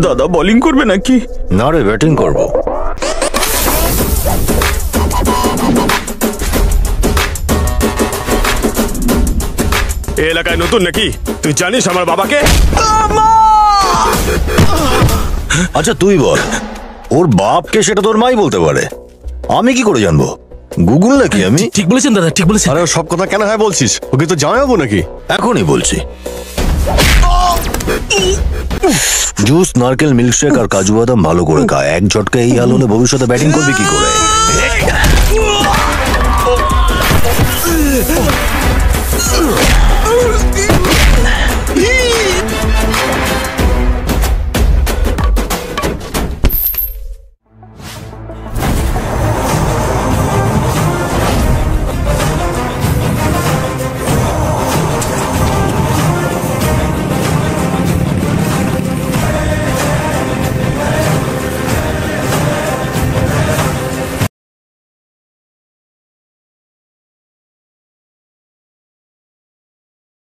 দাদা বোলিং করবে নাকি? না রে, ব্যাটিং করব। এই এলাকায় নতুন নাকি? তুই জানিস আমার বাবাকে? আচ্ছা তুই বল, ওর বাপকে সেটা তোর মাই বলতে পারে, আমি কি করে জানবো? গুগল নাকি আমি? ঠিক বলেছেন দাদা, ঠিক বলেছেন। আরে সব কথা কেন হয় বলছিস? ওকে তো জামাইবো নাকি? এখনই বলছি। জুস, নারকেল মিল্কশেক আর কাজু বাদাম ভালো করে খা। এক ঝটকা এই হাল হলে ভবিষ্যতে ব্যাটিং করবি কি করে?